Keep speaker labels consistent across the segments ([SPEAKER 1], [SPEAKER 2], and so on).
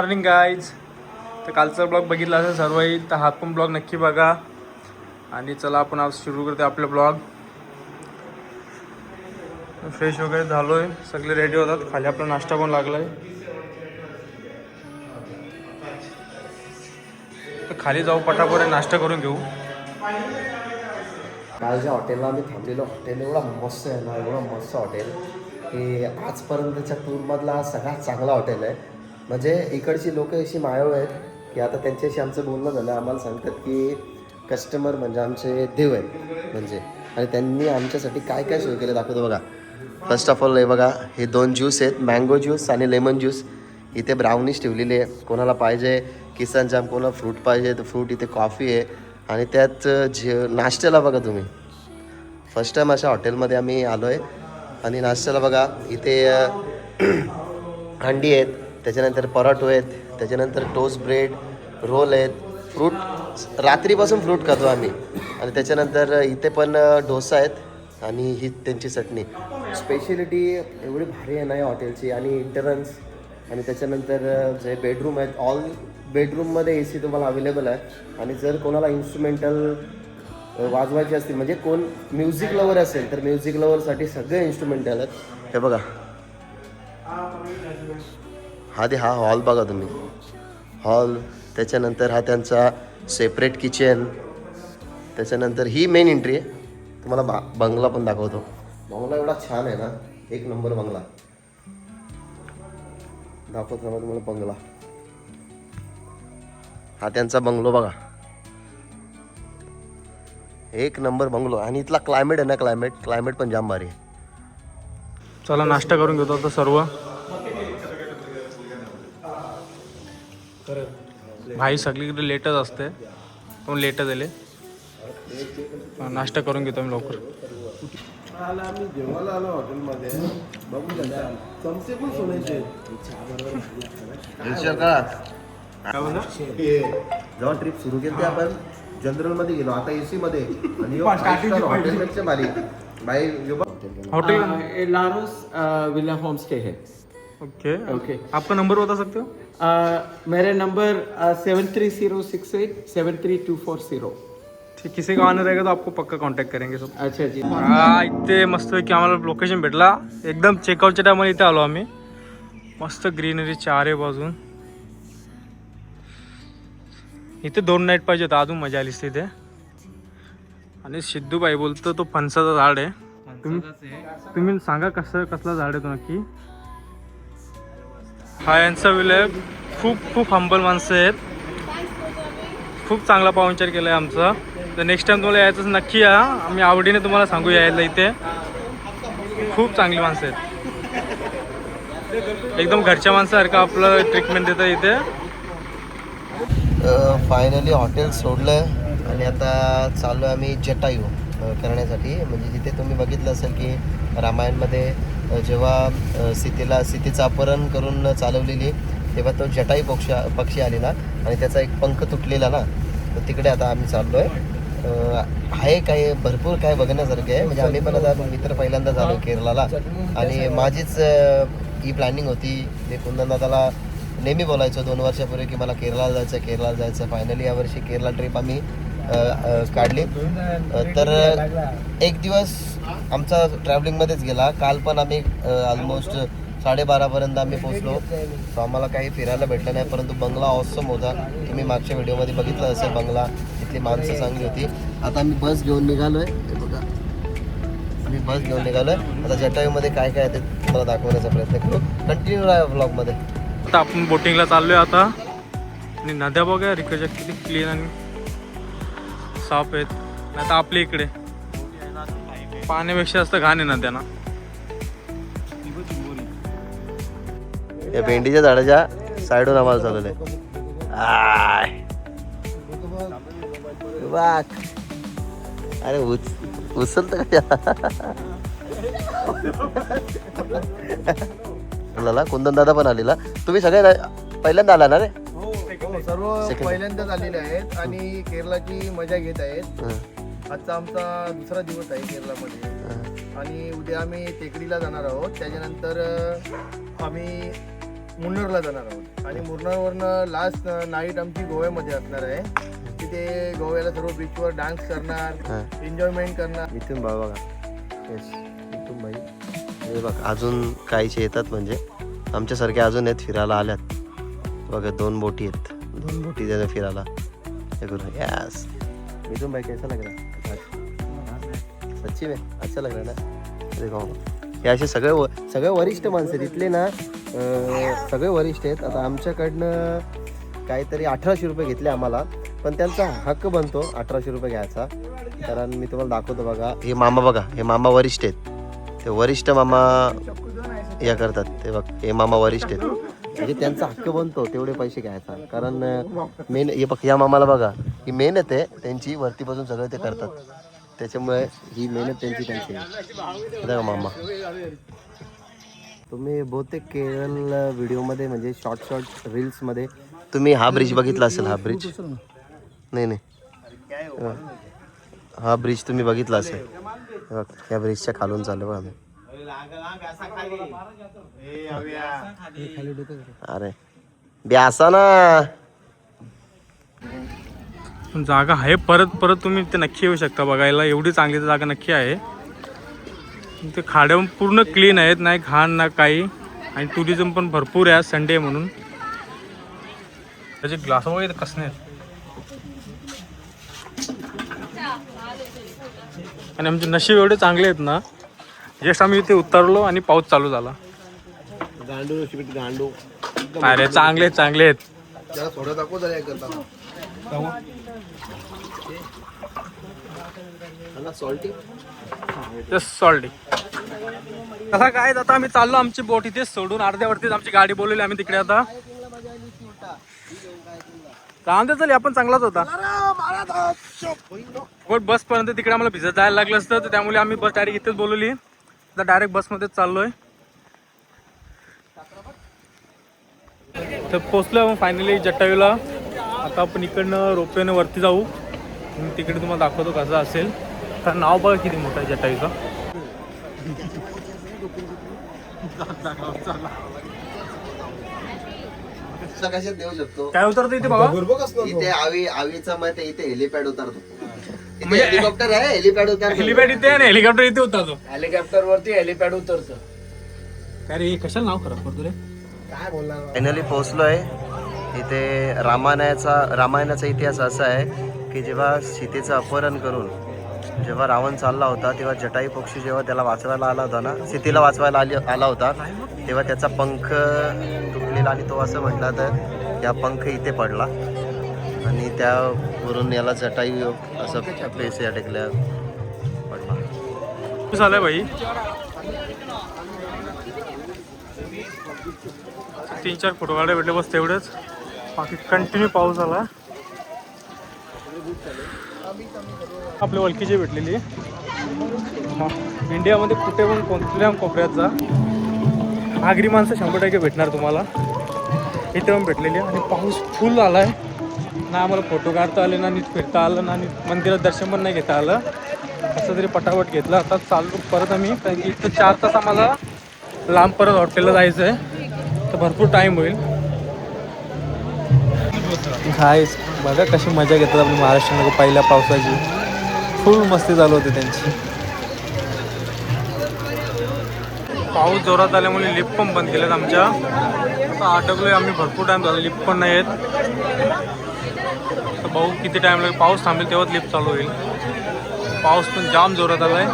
[SPEAKER 1] Morning guys. तर कालचा blog बघितला असेल सर्व, तर हा पण ब्लॉग नक्की बघा. आणि चला आपण आज सुरू करते आपला ब्लॉग. फ्रेश वगैरे झालो आहे, सगळे रेडी होतात. खाली आपला नाश्ता पण लागला आहे. तर खाली जाऊ, पटापट नाश्ता करून घेऊ.
[SPEAKER 2] काल ज्या हॉटेलला आम्ही थांबलेलो, हॉटेल एवढा मस्त आहे ना, एवढं मस्त हॉटेल की आजपर्यंतच्या टूरमधला सगळ्यात चांगला हॉटेल आहे. म्हणजे इकडची लोक अशी मायाळू आहेत की आता त्यांच्याशी आमचं बोलणं झालं, आम्हाला सांगतात की कस्टमर म्हणजे आमचे देव आहेत म्हणजे. आणि त्यांनी आमच्यासाठी काय काय सोय केलं दाखवतो बघा. फर्स्ट ऑफ ऑल हे बघा, हे 2 ज्यूस आहेत, मँगो ज्यूस आणि लेमन ज्यूस. इथे ब्राउनीज ठेवलेली आहे, कोणाला पाहिजे किसान जाम, कोणाला फ्रूट पाहिजे तर फ्रूट. इथे कॉफी आहे आणि त्यात नाश्त्याला बघा तुम्ही, फर्स्ट टाईम अशा हॉटेलमध्ये आम्ही आलो आहे. आणि नाश्त्याला बघा इथे अंडी आहेत, त्याच्यानंतर पराठो आहेत, त्याच्यानंतर टोस्ट ब्रेड, रोल आहेत, फ्रूट रात्रीपासून फ्रूट खातो आम्ही. आणि त्याच्यानंतर इथे पण डोसा आहेत आणि ही त्यांची चटणी. स्पेशलिटी एवढी भारी आहे ना या हॉटेलची. आणि इंटरन्स आणि त्याच्यानंतर जे बेडरूम आहेत, ऑल बेडरूममध्ये AC तुम्हाला अवेलेबल आहे. आणि जर कोणाला इन्स्ट्रुमेंटल वाजवायचे असतील, म्हणजे कोण म्युझिक लवर असेल तर म्युझिक लवरसाठी सगळे इन्स्ट्रुमेंटल आहेत. हे बघा, हा हॉल बघा तुम्ही, हॉल. त्याच्यानंतर हा त्यांचा सेपरेट किचन. त्याच्यानंतर ही मेन एंट्री आहे. तुम्हाला बंगला पण दाखवतो. बंगला एवढा छान आहे ना, एक नंबर बंगला दाखवतो ना तुम्हाला. बंगला हा त्यांचा बंगलो बघा, एक नंबर बंगलो. आणि इथला क्लायमेट आहे ना, क्लायमेट पण जाम भारी आहे.
[SPEAKER 1] चला नाश्ता करून घेतो आता सर्व. भाई सगळीकडे लेटच असते, पण लेटच आले. नाश्ता करून घेतो मी लवकर.
[SPEAKER 3] आम्ही जेवायला आलो हॉटेलमध्ये, बघून चमचे पण सोन्याचे.
[SPEAKER 2] जेव्हा ट्रिप सुरू केली आपण जनरल मध्ये गेलो, आता AC मध्ये. आणि हॉटेलपेक्षा भारी भाई
[SPEAKER 1] होटल
[SPEAKER 3] लारोस विला होम स्टे है.
[SPEAKER 1] Okay
[SPEAKER 3] okay.
[SPEAKER 1] आपका नंबर बता सकते हो?
[SPEAKER 3] मेरा नंबर 7306873240.
[SPEAKER 1] ठीक, किसी का आना रहेगा तो आपको पक्का कांटेक्ट करेंगे सब.
[SPEAKER 3] अच्छा जी.
[SPEAKER 1] इथे मस्त की आम्हाला लोकेशन भेटला एकदम. चेकआउटच्या टायमाला इथे आलो आम्ही. मस्त ग्रीनरी चारे बाजून. इथे 2 नाईट पाहिजे होतं, अजून मजा आली तिथे. आणि सिद्धूबाई बोलतो तो फणसाचा झाड आहे. तुम्ही सांगा कसला झाड आहे तो नक्की. हा यांचा विलय. खूप हंबल माणसं आहेत. खूप चांगला पाहुणचार केला आहे आमचा. तर नेक्स्ट टाइम तुम्हाला यायचं नक्की या, आम्ही आवडीने तुम्हाला सांगू यायला. इथे खूप चांगली माणसं आहेत, एकदम घरच्या माणसासारखं आपलं ट्रीटमेंट देतं इथे.
[SPEAKER 2] फायनली हॉटेल सोडलं आणि आता चाललो आहे आम्ही जटायू करण्यासाठी. म्हणजे जिथे तुम्ही बघितलं असेल की रामायणमध्ये जेव्हा सीतेचं अपहरण करून चालवलेली, तेव्हा तो जटायू पक्षी आलेला आणि त्याचा एक पंख तुटलेला ना. तर तिकडे आता आम्ही चाललो आहे. काय भरपूर काय बघण्यासारखं आहे. म्हणजे आम्ही पण आता मित्र पहिल्यांदा झालो केरळला. आणि माझीच ही प्लॅनिंग होती. ते कुंदनदादाला नेहमी बोलायचो 2 वर्षापूर्वी की मला केरळला जायचं. फायनली यावर्षी केरळला ट्रिप आम्ही काढली. तर एक दिवस आमचा ट्रॅव्हलिंगमध्येच गेला. काल पण आम्ही ऑलमोस्ट 12:30पर्यंत आम्ही पोचलो. तर आम्हाला काही फिरायला भेटलं नाही, परंतु बंगला ऑसम होता. तुम्ही मागच्या व्हिडिओमध्ये बघितलं असेल बंगला. इथली माणसं चांगली होती. आता आम्ही बस घेऊन निघालो आहे. हे बघा, आम्ही बस घेऊन निघालो आहे. आता जटायूमध्ये काय काय आहे ते तुम्हाला दाखवण्याचा प्रयत्न करू. कंटिन्यू राहा व्लॉगमध्ये.
[SPEAKER 1] आता आपण बोटिंगला चाललोय आता. आणि नद्या बघा रिकडच्या किती क्लीन आणि साफ आहेत. आता आपल्या इकडे पाण्यापेक्षा जास्त घाण आहे नद्यांना.
[SPEAKER 2] या भेंडीच्या झाडाच्या साईडून आम्हाला चालवलं आहे. अरे उचलत का कुंदन दादा पण आलेला. तुम्ही सगळे पहिल्यांदा आला ना रे?
[SPEAKER 3] सर्व पहिल्यांदाच आलेले आहेत आणि केरळाची मजा घेत आहेत. आजचा आमचा दुसरा दिवस आहे केरळमध्ये. आणि उद्या आम्ही टेकडीला जाणार आहोत. त्याच्यानंतर आम्ही मुन्नरला जाणार आहोत आणि मुन्नरवरनं लास्ट नाईट आमची गोव्यामध्ये असणार आहे. तिथे गोव्याला सर्व बीचवर डान्स करणार, एन्जॉयमेंट करणार.
[SPEAKER 2] इथून बघा येस इथून बाई हे बघ अजून काहीचे येतात म्हणजे आमच्यासारखे अजून आहेत फिरायला आल्यात बघा. 2 बोटी आहेत, 2 बोटी त्याला फिरायला हे करू. यस इथून बाई कैसा लग रहा सच्ची में अच्छा लग रहा ना. देखो हे असे सगळे वरिष्ठ माणसं आहेत इथले ना. सगळे वरिष्ठ आहेत. आता आमच्याकडनं काहीतरी 1800 रुपये घेतले आम्हाला, पण त्यांचा हक्क बनतो 1800 रुपये घ्यायचा. कारण मी तुम्हाला दाखवतो बघा. हे मामा बघा, हे मामा वरिष्ठ आहेत. ते वरिष्ठ मामा या करतात ते बघ. हे मामा वरिष्ठ आहेत म्हणजे त्यांचा हक्क बनतो तेवढे पैसे घ्यायचा. कारण मेन हे बघ या मामाला बघा, ही मेहनत आहे त्यांची, वरतीपासून सगळं ते करतात. त्याच्यामुळे ही मेहनत त्यांची आहे. बघा मामा तुम्ही बहुतेक केरळ व्हिडिओमध्ये म्हणजे शॉर्ट रील्समध्ये तुम्ही हा ब्रिज बघितला असेल. हा ब्रिज नाही हा ब्रिज तुम्ही बघितला असेल. बघ या ब्रिजच्या खालून चाललो बघ आम्ही. अरे ब्यासा ना
[SPEAKER 1] जागा आहे. परत तुम्ही ते नक्की येऊ शकता बघायला. एवढी चांगली जागा नक्की आहे. ते खाड्या पूर्ण क्लीन आहेत, नाही घाण ना काही. आणि टुरिझम पण भरपूर आहे संडे म्हणून. त्याचे ग्लास वगैरे कसणे आहेत. आणि आमचे नशीब एवढे चांगले आहेत ना. जस्ट आम्ही इथे उतरलो आणि पाऊस चालू झाला.
[SPEAKER 3] गांडू
[SPEAKER 1] अरे चांगले आहेत.
[SPEAKER 3] जरा थोडं दाखव जरा एक करता
[SPEAKER 2] सॉल्टी
[SPEAKER 1] सॉल्टी कसा काय. आता आम्ही चाललो आमची बोट इथे सोडून. अर्ध्यावरतीच आमची गाडी बोलवली आम्ही तिकडे. आता काम दे चल आपण चांगलाच होता. बस पर्यंत तिकडे आम्हाला भिजत जायला लागलं असतं, तर त्यामुळे आम्ही बस डायरेक्ट इथेच बोलवली. आता डायरेक्ट बसमध्येच चाललोय. तर पोचलो फायनली जटायूला. आता आपण इकडनं रोपवेने वरती जाऊ. मी तिकडे तुम्हाला दाखवतो कसं असेल. तर नाव बघा किती मोठं आहे जटायूचं.
[SPEAKER 2] कशात देऊ शकतो.
[SPEAKER 1] काय उतरतो इथे बाबा.
[SPEAKER 2] इथे आवीचा मग इथे हेलिपॅड उतरतो. इथे हेलिकॉप्टर आहे, हेलिपॅड उतरतो.
[SPEAKER 1] हेलिपॅड इथे आणि हेलिकॉप्टर इथे उतरतो.
[SPEAKER 3] हेलिकॉप्टर वरती हेलिपॅड उतरतं.
[SPEAKER 1] काय रे कशाला नाव खराब करतो रे.
[SPEAKER 3] काय बोलणार.
[SPEAKER 2] फायनली पोहोचलोय इथे. रामायणाचा इतिहास असा आहे की जेव्हा सीतेचं अपहरण करून जेव्हा रावण चालला होता, तेव्हा जटायू पक्षी जेव्हा त्याला वाचवायला आला होता ना, सीतेला वाचवायला आला होता, तेव्हा त्याचा पंख तुटलेला आणि तो असं म्हटला तर या पंख इथे पडला आणि त्यावरून याला जटायू असं पेस या टेकल्या पडला.
[SPEAKER 1] झालंय भाई. 3-4 फोटो काढले भेटले बस तेवढंच. बाकी कंटिन्यू पाऊस आला. आपल्या ओळखीची भेटलेली इंडियामध्ये कुठे पण कोणत्या कोपऱ्यात जा आगरी माणसं 100% भेटणार तुम्हाला. इथे पण भेटलेली. आणि पाऊस फुल आला आहे ना. आम्हाला फोटो काढता आले ना, नीट फिरता आलं ना, नीट मंदिरात दर्शन पण नाही घेता आलं. असं तरी पटापट घेतलं. आता चालू परत आम्ही. कारण की इथं 4 तास आम्हाला लांब परत हॉटेलला जायचं आहे, तर भरपूर टाईम होईल. गाईस बघा कशी मजा घेतात आपली महाराष्ट्रामध्ये पहिल्या पावसाची. फुल मस्ती चालू होती त्यांची. पाऊस जोरात आल्यामुळे लिफ्ट पण बंद केल्यात आमच्या. आता अटकलोय आम्ही. भरपूर टाईम झाला लिफ्ट पण नाही येत. तर भाऊ किती टाईम लागेल. पाऊस थांबेल तेव्हाच लिफ्ट चालू होईल. पाऊस पण जाम जोरात आलाय.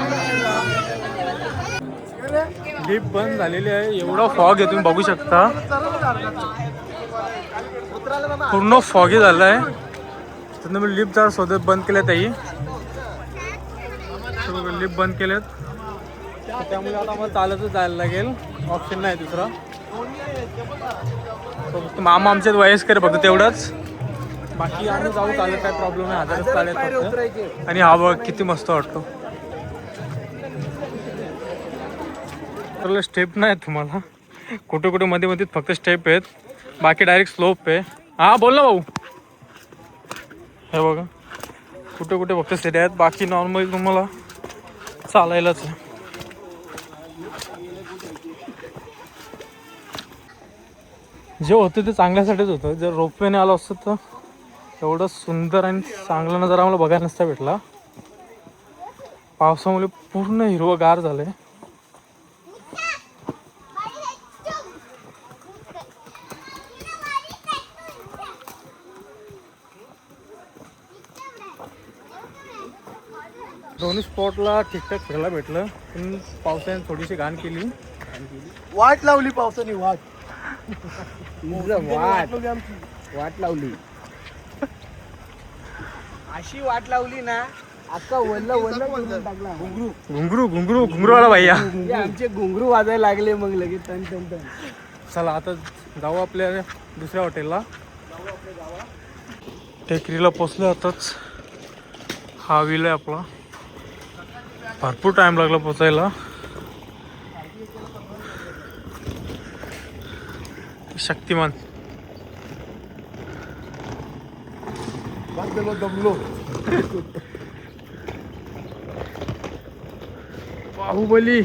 [SPEAKER 1] लिफ्ट बंद झालेली आहे. एवढा फॉग आहे तुम्ही बघू शकता. पूर्ण फॉगी झालं आहे. तर मी लिफ्ट जरा शोधत बंद केल्यात आई. लिफ्ट बंद केलेत, त्यामुळे आता आम्हाला चालतच जायला लागेल. ऑप्शन नाही दुसरा. मामा आमच्यात वयस्कर फक्त तेवढंच. बाकी आम्ही जाऊ चालत काय प्रॉब्लेम नाही. 1000 चालेल. आणि हा बघ किती मस्त वाटतो. स्टेप नाही तुम्हाला. कुठे कुठे मध्ये मध्ये फक्त स्टेप आहेत, बाकी डायरेक्ट स्लोप आहे. हा बोल ना भाऊ. हे बघा कुठे कुठे फक्त स्टेप आहेत, बाकी नॉर्मली तुम्हाला चालायलाच आहे. जे होतं ते चांगल्यासाठीच होतं. जर रोपवेने आलो असतं तर एवढं सुंदर आणि चांगला नजारा आम्हाला बघायला नसता भेटला. पावसामुळे पूर्ण हिरवंगार झालंय. दोन्ही स्पॉटला ठीकठाक फिरायला भेटलं, पण पावसाने थोडीशी घाण केली.
[SPEAKER 3] वाट लावली पावसाने, वाट
[SPEAKER 4] वाट लावली. अशी वाट लावली ना, अख्खा वल्ल टाकला.
[SPEAKER 1] घुंगरू आला भैया.
[SPEAKER 4] आमचे घुंगरू वाजायला लागले मग लगेच टन टन टन.
[SPEAKER 1] चला आता जाऊ आपल्या दुसऱ्या हॉटेलला. टेकरीला पोचलो आताच. हा व्हील आहे आपला. भरपूर टाइम लागला पोचायला. शक्तिमान
[SPEAKER 3] दमलो.
[SPEAKER 1] बाहुबली.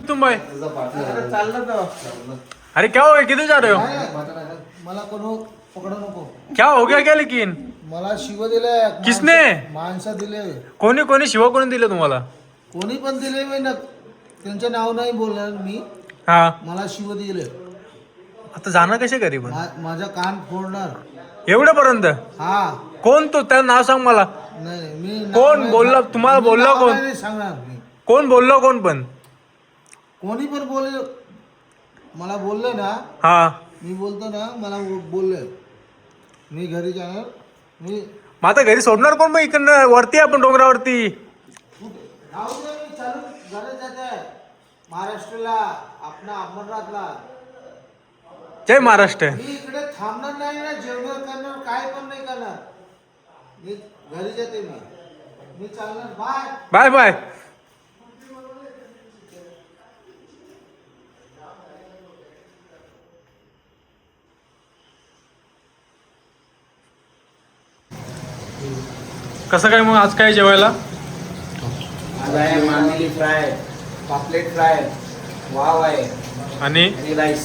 [SPEAKER 1] तुम भाई अरे क्या हो गया, किधर जा रहे हो?
[SPEAKER 3] मला कोण पकडू नको.
[SPEAKER 1] क्या हो गया क्या लेकिन?
[SPEAKER 3] मला शिव दिले.
[SPEAKER 1] किसने?
[SPEAKER 3] माणसं दिले.
[SPEAKER 1] कोणी शिवा कोणी दिले तुम्हाला?
[SPEAKER 3] कोणी पण दिले मी ना, त्यांचं नाव नाही बोलणार मी.
[SPEAKER 1] हा
[SPEAKER 3] मला शिव दिले.
[SPEAKER 1] आता जाणार कसे घरी पण?
[SPEAKER 3] माझा कान फोडणार.
[SPEAKER 1] एवढ्यापर्यंत?
[SPEAKER 3] हा.
[SPEAKER 1] कोण तो? त्याचं नाव सांग मला.
[SPEAKER 3] नाही मी
[SPEAKER 1] कोण बोलला तुम्हाला? बोलला कोण?
[SPEAKER 3] नाही सांगणार मी.
[SPEAKER 1] कोण बोलला? कोण पण?
[SPEAKER 3] कोणी पण बोले, मला बोलले ना,
[SPEAKER 1] हा
[SPEAKER 3] मी बोलतो ना, मला बोलले मी घरी जाणार. मी
[SPEAKER 1] मग आता घरी सोडणार कोण? मग इकडनं वरती आपण डोंगरावरती.
[SPEAKER 3] राहू दे, मी चालू घरी जाते महाराष्ट्राला, आपला अमरनाथला.
[SPEAKER 1] जय महाराष्ट्र.
[SPEAKER 3] मी इकडे थांबणार नाही ना, जेवण करणार, काय पण नाही करणार. मी घरी जाते. मी चालणार. Bye
[SPEAKER 1] bye bye. कसं काय मग आज काय जेवायला?
[SPEAKER 4] आज आहे मांदेली फ्राय, पापलेट फ्राय, वाव आहे
[SPEAKER 1] आणि
[SPEAKER 4] आणि राईस.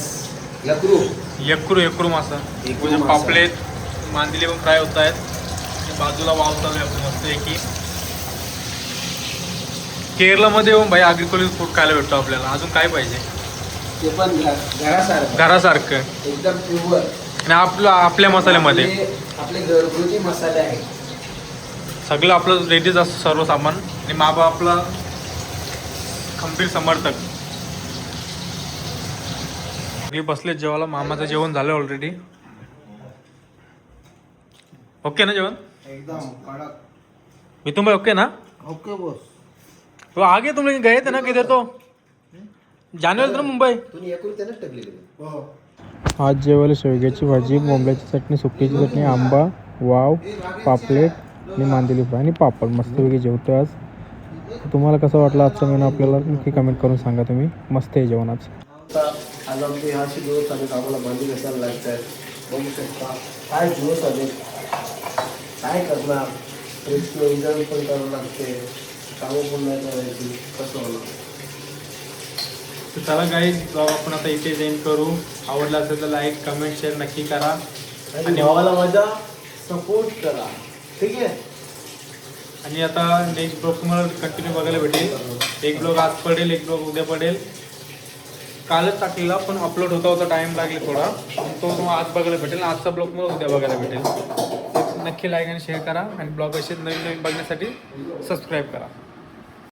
[SPEAKER 4] यक्रू
[SPEAKER 1] यक्रू मासा. म्हणजे
[SPEAKER 4] मासा.
[SPEAKER 1] पापलेट, मांदिले पण फ्राय होत आहेत. आणि बाजूला वाव चालू आहे आपलं मस्त की. केरळमध्ये येऊन भाई ॲग्रिकल्चर फूड खायला भेटतो आपल्याला. अजून काय पाहिजे?
[SPEAKER 4] ते पण घरासारखं
[SPEAKER 1] घरासारखं
[SPEAKER 4] एकदम प्युअर.
[SPEAKER 1] आणि आपल्या मसाल्यामध्ये
[SPEAKER 4] आपले घरगुती मसाले आहेत.
[SPEAKER 1] सगळं आपलं रेडीच असतं सर्व सामान. आणि माबा आपला खंबीर समर्थक. सगळी बसलेत जेवायला. मामाचं जेवण झालं ऑलरेडी. ओके ना जेवण?
[SPEAKER 3] एकदम कडक.
[SPEAKER 1] मी तुम्ही ओके ना?
[SPEAKER 3] Okay boss.
[SPEAKER 1] तो आगे तुम लोग गए थे ना किधर तो? जाने वाले थे ना मुंबई.
[SPEAKER 2] तुम्ही एकूण त्यानंच टाकले.
[SPEAKER 1] आज जेवायला शेवग्याची भाजी, बोंबल्याची चटणी, सुक्याची चटणी, आंबा, वाव, पापलेट आणि मांदेली फ्राय आणि पापड. मस्तपैकी जेवतो आज. तुम्हाला कसं वाटलं आजचा मेनू आपल्याला नक्की कमेंट करून सांगा तुम्ही. मस्त आहे जेवण आज.
[SPEAKER 4] आज आमचे ह्याशी दिवस आले, आम्हाला भांडी घासायला लागत आहेत. बघू शकता काय दिवस आले. काय करणार, रेस्क्यू एन्जॉय पण करावं लागते, कामं पण नाही करायची. कसं होणार?
[SPEAKER 1] तर चला गाईज, ब्लॉग आपण आता इथे एंड करू. आवडला असेल तर लाईक, कमेंट, शेअर नक्की करा.
[SPEAKER 4] आणि भावाला माझा सपोर्ट करा, ठीक आहे.
[SPEAKER 1] आणि आता नेक्स्ट ब्लॉग तुम्हाला कंटिन्यू बघायला भेटेल. एक ब्लॉग आज पडेल, एक ब्लॉग उद्या पडेल. कालच टाकलेला पण अपलोड होता टाईम लागले थोडा. पण तो तुम्हाला आज बघायला भेटेल. आजचा ब्लॉग मला उद्या बघायला भेटेल. नक्की लाईक आणि शेअर करा. आणि ब्लॉग असे नवीन बघण्यासाठी सबस्क्राईब करा.